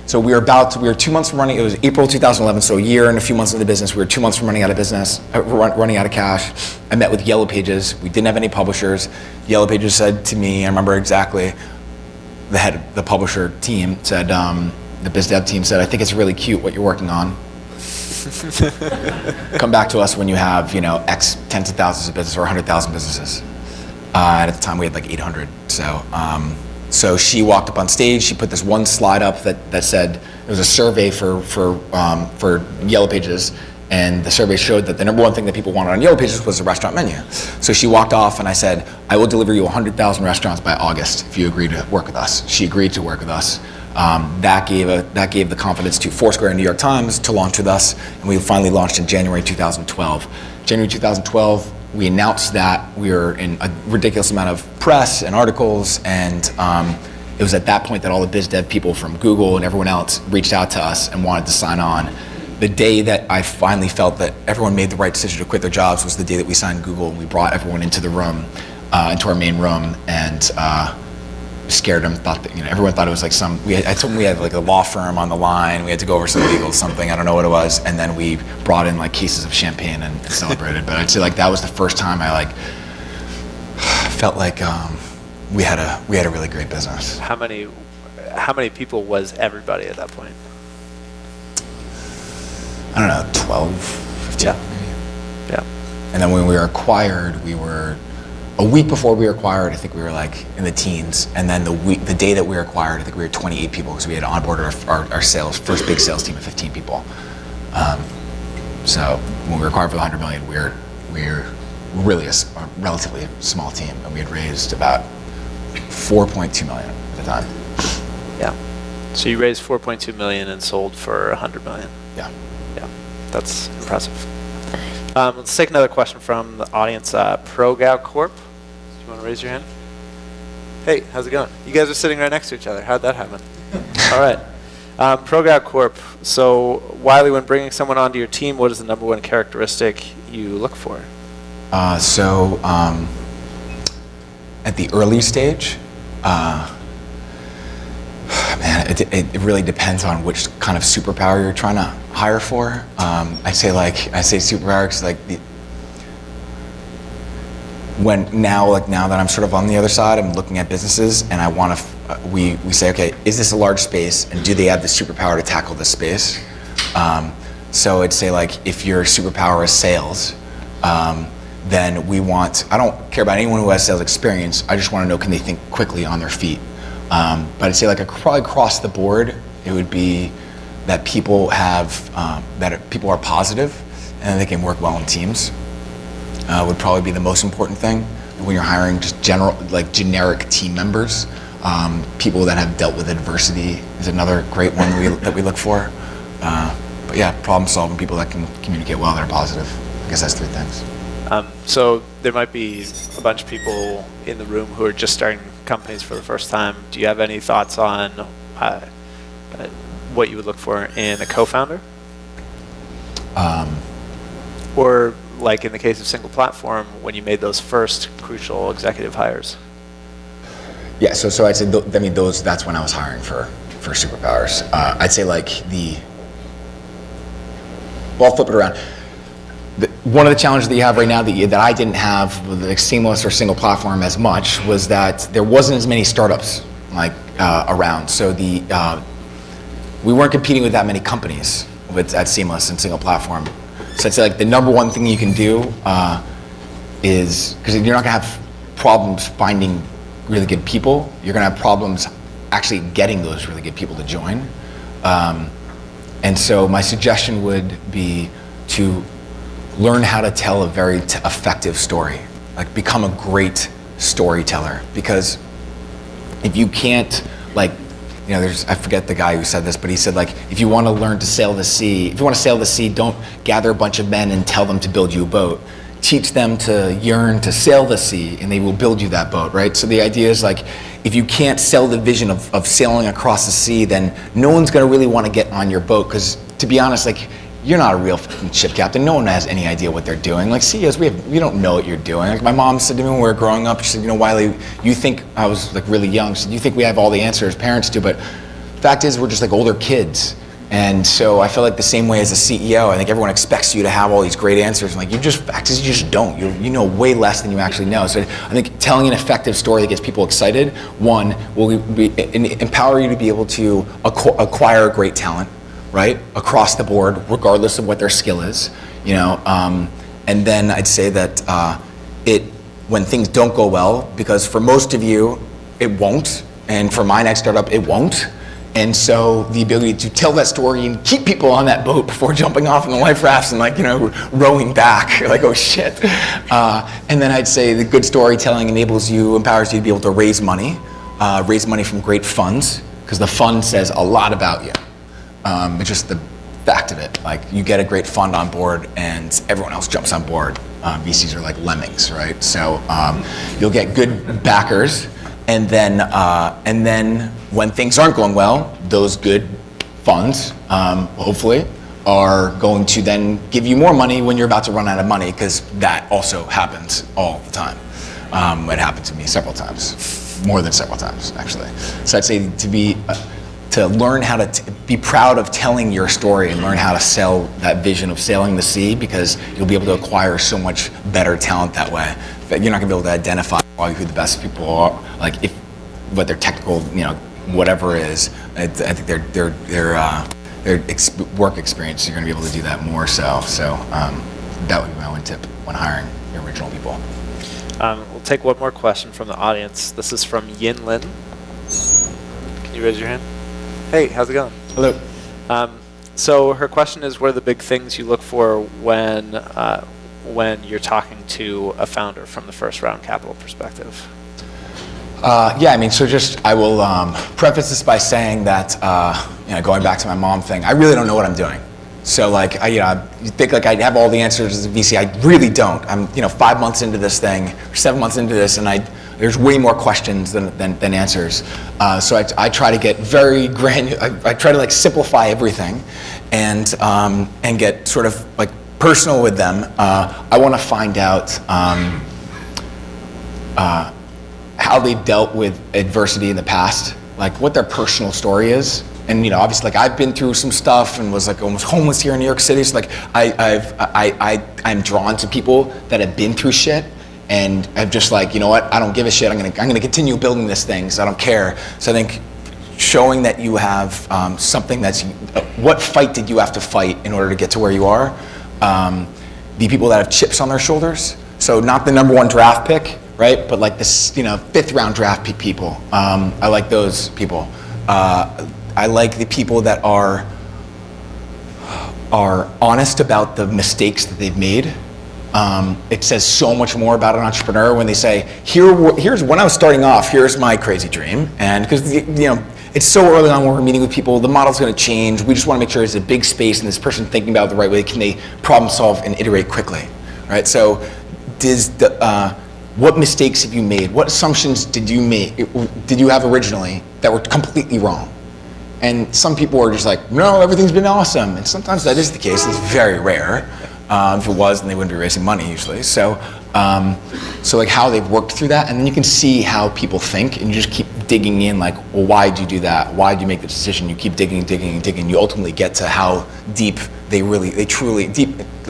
so we were 2 months from running, it was April 2011, so a year and a few months into the business. We were 2 months from running out of business, running out of cash. I met with Yellow Pages. We didn't have any publishers. Yellow Pages said to me, I remember exactly, the head of the publisher team said, the biz dev team said, I think it's really cute what you're working on. Come back to us when you have, X tens of thousands of businesses or 100,000 businesses. And at the time we had like 800. So she walked up on stage. She put this one slide up that said it was a survey for Yellow Pages, and the survey showed that the number one thing that people wanted on Yellow Pages was the restaurant menu. So she walked off, and I said, "I will deliver you 100,000 restaurants by August if you agree to work with us." She agreed to work with us. That gave the confidence to Foursquare and New York Times to launch with us, and we finally launched in January 2012. January 2012. We announced that we were in a ridiculous amount of press and articles, and it was at that point that all the biz dev people from Google and everyone else reached out to us and wanted to sign on. The day that I finally felt that everyone made the right decision to quit their jobs was the day that we signed Google, and we brought everyone into the room, into our main room, and scared them. Thought that, everyone thought it was like I told them we had like a law firm on the line. We had to go over some legal something. I don't know what it was. And then we brought in like cases of champagne and celebrated. But I'd say like that was the first time I like felt like we had a really great business. How many people was everybody at that point? I don't know, 12, 15 maybe. Yeah. And then when we were acquired, we were a week before we were acquired, I think we were like in the teens, and then the day that we were acquired, I think we were 28 people because we had onboarded our first big sales team of 15 people. So when we were acquired for the 100 million, we were really a relatively small team, and we had raised about 4.2 million at the time. Yeah. So you raised 4.2 million and sold for 100 million. Yeah. Yeah, that's impressive. Let's take another question from the audience. ProGal Corp. Do you want to raise your hand? Hey, how's it going? You guys are sitting right next to each other. How'd that happen? All right. ProGal Corp. So, Wiley, when bringing someone onto your team, what is the number one characteristic you look for? At the early stage, man, it really depends on which kind of superpower you're trying to hire for. I say superpower because now that I'm sort of on the other side, I'm looking at businesses and I want to. We say, okay, is this a large space and do they have the superpower to tackle this space? So I'd say like if your superpower is sales, then I don't care about anyone who has sales experience. I just want to know, can they think quickly on their feet? But I'd say like probably across the board, it would be that people people are positive and they can work well in teams. Would probably be the most important thing when you're hiring just generic team members. People that have dealt with adversity is another great one that we look for. But yeah, problem solving, people that can communicate well, that are positive. I guess that's 3 things. So there might be a bunch of people in the room who are just starting companies for the first time. Do you have any thoughts on what you would look for in a co-founder? Or like in the case of SinglePlatform, when you made those first crucial executive hires? Yeah, so I'd say, that's when I was hiring for superpowers. I'd say like well, I'll flip it around. One of the challenges that you have right now that I didn't have with like Seamless or SinglePlatform as much was that there wasn't as many startups like around. So we weren't competing with that many companies at Seamless and SinglePlatform. So I'd say like the number one thing you can do is, because you're not gonna have problems finding really good people, you're gonna have problems actually getting those really good people to join. And so my suggestion would be to learn how to tell a very effective story. Like become a great storyteller, because if you can't, like, I forget the guy who said this, but he said like, if you want to learn to sail the sea, if you want to sail the sea, don't gather a bunch of men and tell them to build you a boat. Teach them to yearn to sail the sea, and they will build you that boat, right? So the idea is like, if you can't sell the vision of sailing across the sea, then no one's gonna really want to get on your boat, because to be honest, like, you're not a real ship captain. No one has any idea what they're doing. Like CEOs, we don't know what you're doing. Like my mom said to me when we were growing up, she said, Wiley, you think, I was like really young, she said, you think we have all the answers, parents do, but the fact is we're just like older kids. And so I feel like the same way as a CEO, I think everyone expects you to have all these great answers. And like you just don't. You know way less than you actually know. So I think telling an effective story that gets people excited, one, will empower you to be able to acquire great talent, right, across the board, regardless of what their skill is, and then I'd say that when things don't go well, because for most of you, it won't, and for my next startup, it won't. And so the ability to tell that story and keep people on that boat before jumping off in the life rafts and rowing back, like, oh shit. And then I'd say the good storytelling empowers you to be able to raise money from great funds, because the fund says a lot about you. It's just the fact of it. Like you get a great fund on board and everyone else jumps on board. VCs are like lemmings, right? So you'll get good backers, and then when things aren't going well, those good funds, hopefully, are going to then give you more money when you're about to run out of money, because that also happens all the time. It happened to me several times, more than several times, actually. So I'd say to learn how to be proud of telling your story and learn how to sell that vision of sailing the sea, because you'll be able to acquire so much better talent that way. But you're not gonna be able to identify who the best people are, like what their technical, whatever it is. I think their work experience, you're gonna be able to do that more so. So that would be my one tip when hiring your original people. We'll take one more question from the audience. This is from Yin Lin. Can you raise your hand? Hey, how's it going? Hello. So her question is, what are the big things you look for when you're talking to a founder from the first round capital perspective? I will preface this by saying that, going back to my mom thing, I really don't know what I'm doing. So you think like I have all the answers as a VC. I really don't. I'm 5 months into this thing, or 7 months into this, and there's way more questions than answers. So I try to get very granular. I try to simplify everything, and get sort of personal with them. I want to find out how they've dealt with adversity in the past, what their personal story is. And obviously, I've been through some stuff and was almost homeless here in New York City. So I'm drawn to people that have been through shit, and I'm just you know what? I don't give a shit. I'm gonna continue building this thing. So I don't care. So I think showing that you have something what fight did you have to fight in order to get to where you are? The people that have chips on their shoulders. So not the #1 draft pick, right? But this 5th round draft pick people. I like those people. I like the people that are honest about the mistakes that they've made. It says so much more about an entrepreneur when they say, here's when I was starting off, here's my crazy dream. And because it's so early on when we're meeting with people, the model's going to change. We just want to make sure it's a big space and this person thinking about it the right way, can they problem solve and iterate quickly. right? So what mistakes have you made? What assumptions did you have originally that were completely wrong? And some people are just like, no, everything's been awesome. And sometimes that is the case. It's very rare. If it was, then they wouldn't be raising money usually. So like how they've worked through that, and then you can see how people think, and you just keep digging in, like, well, why did you do that? Why did you make the decision? You keep digging, digging, digging. You ultimately get to how deep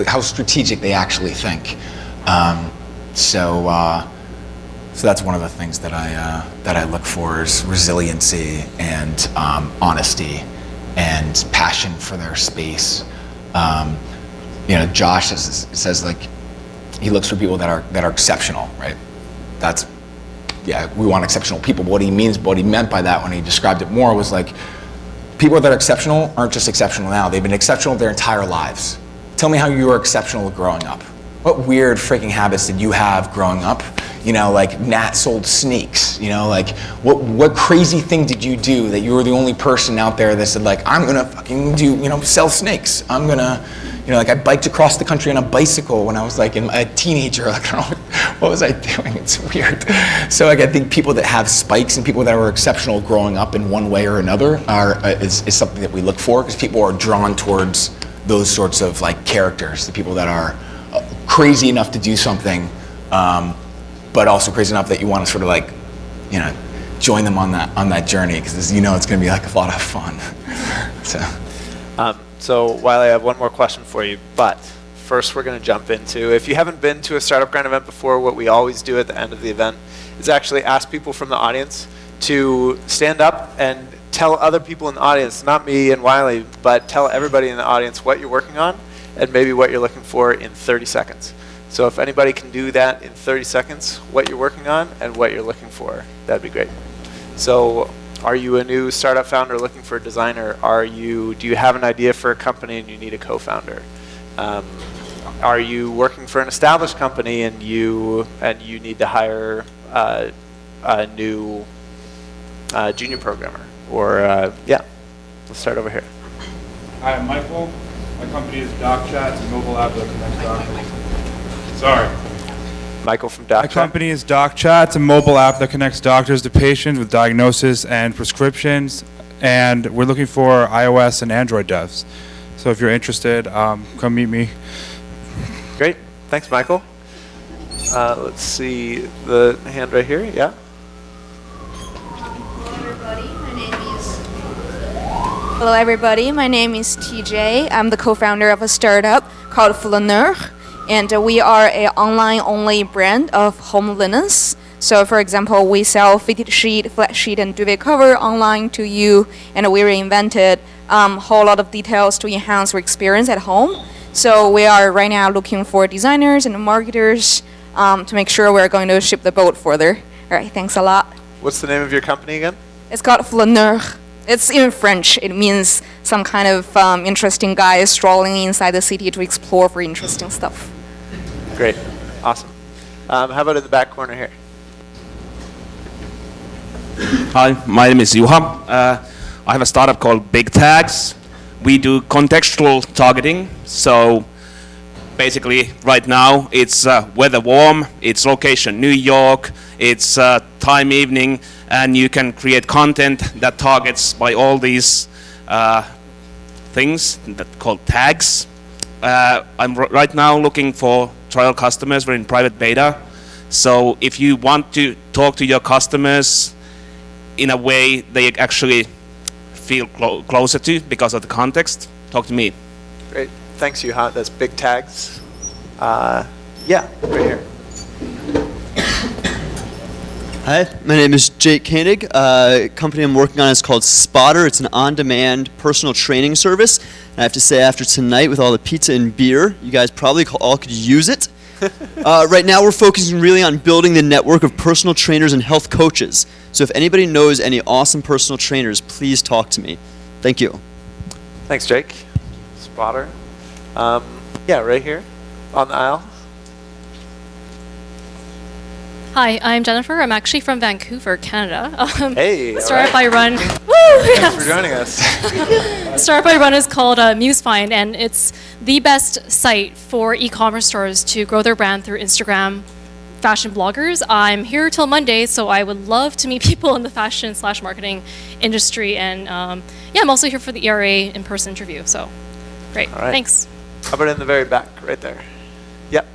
how strategic they actually think. So that's one of the things that I look for is resiliency and honesty and passion for their space. Josh says like he looks for people that are exceptional, right? We want exceptional people. But what he meant by that when he described it more was like people that are exceptional aren't just exceptional now. They've been exceptional their entire lives. Tell me how you were exceptional growing up. What weird freaking habits did you have growing up? Like Nat sold snakes, like what crazy thing did you do that you were the only person out there that said like, I'm gonna fucking sell snakes. I'm gonna, like I biked across the country on a bicycle when I was like a teenager. Like, I don't know, what was I doing? It's weird. So like I think people that have spikes and people that were exceptional growing up in one way or another is something that we look for, because people are drawn towards those sorts of like characters, the people that are crazy enough to do something, but also crazy enough that you want to sort of like, join them on that journey, because it's going to be like a lot of fun. So Wiley, I have one more question for you, but first we're going to jump into, if you haven't been to a Startup Grind event before, what we always do at the end of the event is actually ask people from the audience to stand up and tell other people in the audience, not me and Wiley, but tell everybody in the audience what you're working on and maybe what you're looking for in 30 seconds. So if anybody can do that in 30 seconds, what you're working on and what you're looking for, that'd be great. So are you a new startup founder looking for a designer? Do you have an idea for a company and you need a co-founder? Are you working for an established company and you need to hire a new junior programmer? Or let's start over here. Hi, I'm Michael. My company is DocChat. It's a mobile app that connects doctors. Sorry. Michael from DocChat. My company is DocChat. It's a mobile app that connects doctors to patients with diagnosis and prescriptions. And we're looking for iOS and Android devs. So if you're interested, come meet me. Great. Thanks, Michael. Let's see the hand right here. Yeah. Hello everybody, my name is TJ. I'm the co-founder of a startup called Flaneur, and we are an online-only brand of home linens. So for example, we sell fitted sheet, flat sheet, and duvet cover online to you, and we reinvented a whole lot of details to enhance your experience at home. So we are right now looking for designers and marketers to make sure we're going to ship the boat further. All right, thanks a lot. What's the name of your company again? It's called Flaneur. It's in French. It means some kind of interesting guy strolling inside the city to explore for interesting stuff. Great. Awesome. How about in the back corner here? Hi, my name is Juha. I have a startup called Big Tags. We do contextual targeting. So basically, right now, it's weather warm, it's location New York, it's time evening, and you can create content that targets by all these things that called tags. I'm right now looking for trial customers. We're in private beta. So if you want to talk to your customers in a way they actually feel closer to because of the context, talk to me. Great. Thanks, Juha. That's Big Tags. Yeah, right here. Hi, my name is Jake Koenig. Company I'm working on is called Spotter. It's an on-demand personal training service. And I have to say, after tonight with all the pizza and beer, you guys probably all could use it. Right now we're focusing really on building the network of personal trainers and health coaches. So if anybody knows any awesome personal trainers, please talk to me. Thank you. Thanks, Jake. Spotter. Yeah, right here on the aisle. Hi, I'm Jennifer. I'm actually from Vancouver, Canada. Hey, The startup I run. Woo! Thanks for joining us. The startup I run is called MuseFind, and it's the best site for e-commerce stores to grow their brand through Instagram. Fashion bloggers. I'm here till Monday, so I would love to meet people in the fashion/marketing industry, and yeah, I'm also here for the ERA in-person interview. So, great. All right. Thanks. How about in the very back, right there? Yep.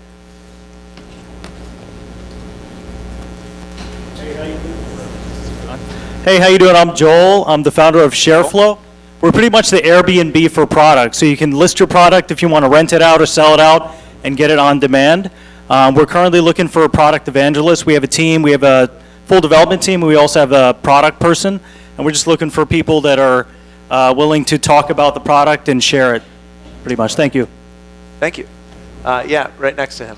Hey, how you doing? I'm Joel. I'm the founder of ShareFlow. We're pretty much the Airbnb for products. So you can list your product if you want to rent it out or sell it out and get it on demand. We're currently looking for a product evangelist. We have a team. We have a full development team. We also have a product person. And we're just looking for people that are willing to talk about the product and share it, pretty much. Thank you. Thank you. Yeah, right next to him.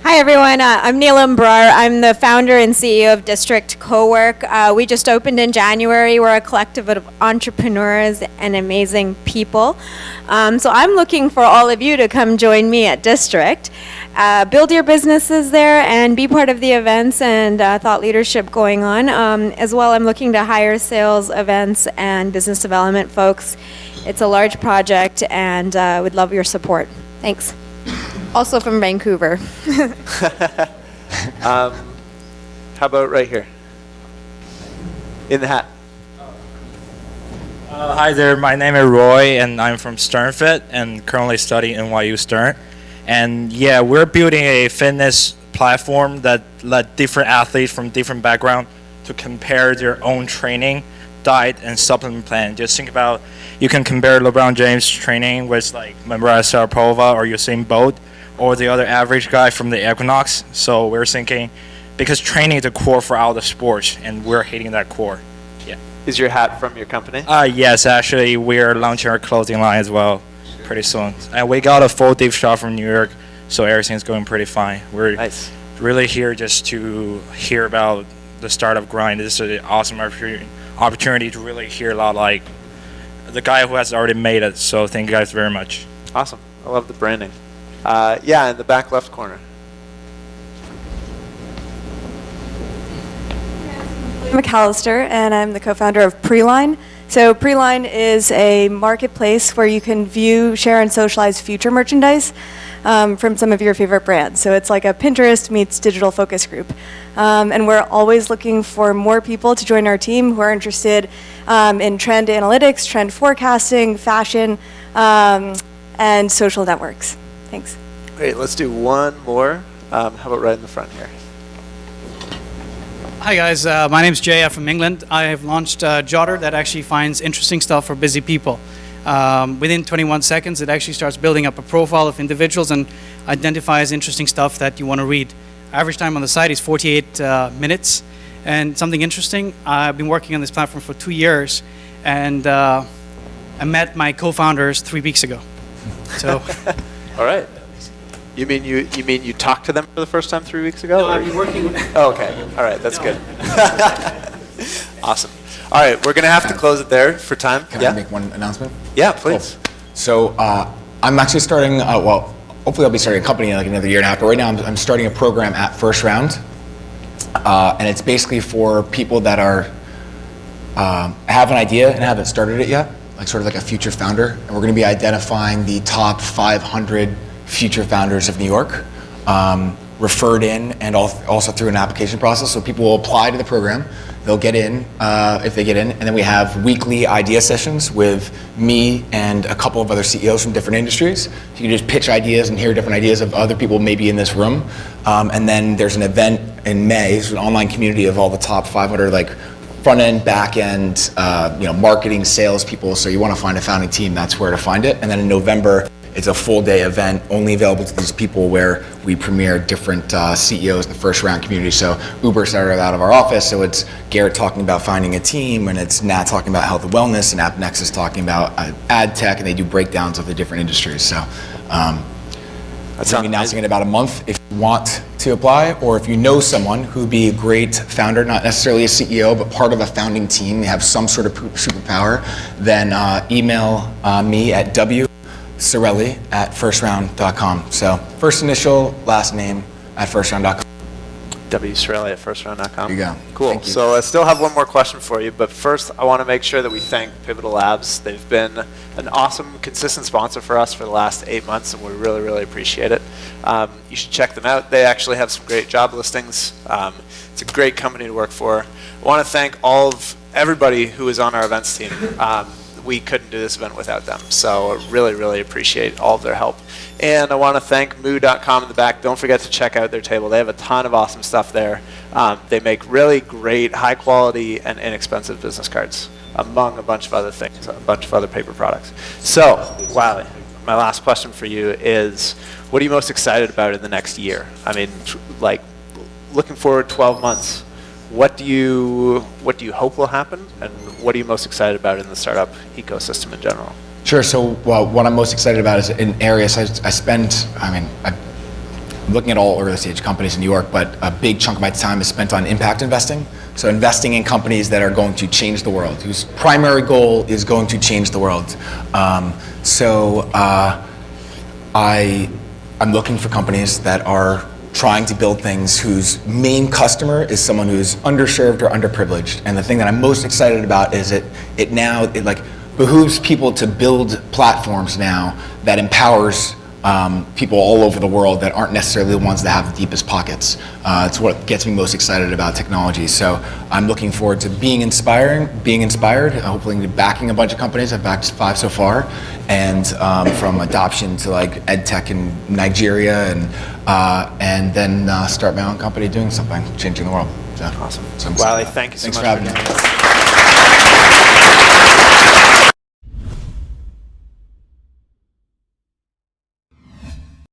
Hi everyone, I'm Neelam Brar. I'm the founder and CEO of District Co-work. We just opened in January. We're a collective of entrepreneurs and amazing people. So I'm looking for all of you to come join me at District. Build your businesses there and be part of the events and thought leadership going on. As well, I'm looking to hire sales, events, and business development folks. It's a large project and would love your support. Thanks. Also from Vancouver. How about right here? In the hat. Hi there, my name is Roy and I'm from SternFit and currently studying NYU Stern. And yeah, we're building a fitness platform that let different athletes from different backgrounds to compare their own training, diet, and supplement plan. Just think about, you can compare LeBron James training with like Maria Sharapova or Usain Bolt, or the other average guy from the Equinox. So we're thinking, because training is the core for all the sports, and we're hitting that core. Yeah. Is your hat from your company? Yes, actually, we're launching our clothing line as well pretty soon. And we got a full gift shop from New York, so everything's going pretty fine. We're really here just to hear about the startup grind. This is an awesome opportunity to really hear a lot like the guy who has already made it. So thank you guys very much. Awesome. I love the branding. Yeah, in the back left corner. McAllister, and I'm the co-founder of Preline. So Preline is a marketplace where you can view, share, and socialize future merchandise from some of your favorite brands. So it's like a Pinterest meets digital focus group. And we're always looking for more people to join our team who are interested in trend analytics, trend forecasting, fashion, and social networks. Thanks. Great, let's do one more. How about right in the front here? Hi guys, my name's Jay. I'm from England. I have launched a Jotter that actually finds interesting stuff for busy people. Within 21 seconds, it actually starts building up a profile of individuals and identifies interesting stuff that you want to read. Average time on the site is 48 minutes. And something interesting, I've been working on this platform for 2 years, and I met my co-founders 3 weeks ago. So. All right. You mean you talked to them for the first time 3 weeks ago? No, I've been working with them. Oh, okay. All right, that's good. Awesome. All right, we're gonna have to close it there for time. Can I make one announcement? Yeah, please. Cool. So I'm actually starting. Well, hopefully I'll be starting a company in like another year and a half. But right now I'm starting a program at First Round, and it's basically for people that are have an idea and haven't started it yet, like sort of like a future founder. And we're going to be identifying the top 500 future founders of New York, referred in, and also through an application process. So people will apply to the program, they'll get in if they get in, and then we have weekly idea sessions with me and a couple of other CEOs from different industries. You can just pitch ideas and hear different ideas of other people maybe in this room. And then there's an event in May, it's an online community of all the top 500 like front end, back end, marketing, sales people. So you want to find a founding team, that's where to find it. And then in November, it's a full day event only available to these people where we premiere different CEOs in the First Round community. So Uber started out of our office, so it's Garrett talking about finding a team, and it's Nat talking about health and wellness, and AppNexus talking about ad tech, and they do breakdowns of the different industries. So that's going to be announcing in about a month if you want to apply, or if you know someone who would be a great founder, not necessarily a CEO, but part of a founding team, they have some sort of superpower, then email me at Cerilli at firstround.com. So first initial, last name at firstround.com. Cerilli at firstround.com. There you go. Cool. Thank you. So I still have one more question for you, but first I want to make sure that we thank Pivotal Labs. They've been an awesome, consistent sponsor for us for the last 8 months, and we really, really appreciate it. You should check them out. They actually have some great job listings. It's a great company to work for. I want to thank everybody who is on our events team. We couldn't do this event without them, so I really, really appreciate all of their help. And I want to thank moo.com in the back. Don't forget to check out their table. They have a ton of awesome stuff there. They make really great, high quality, and inexpensive business cards, among a bunch of other things, a bunch of other paper products. So, Wiley, my last question for you is, what are you most excited about in the next year? I mean, like, looking forward 12 months, what do you hope will happen, and what are you most excited about in the startup ecosystem in general? Sure. So, what I'm most excited about is in areas I'm looking at all early stage companies in New York, but a big chunk of my time is spent on impact investing. So investing in companies that are going to change the world, whose primary goal is going to change the world. I'm looking for companies that are trying to build things whose main customer is someone who's underserved or underprivileged. And the thing that I'm most excited about is it behooves people to build platforms now that empowers people all over the world that aren't necessarily the ones that have the deepest pockets. It's what gets me most excited about technology. So I'm looking forward to being inspired, hopefully backing a bunch of companies. I've backed 5 so far, and from adoption to like ed tech in Nigeria, and then start my own company doing something, changing the world. So, awesome. Wiley, thank you so much for having me.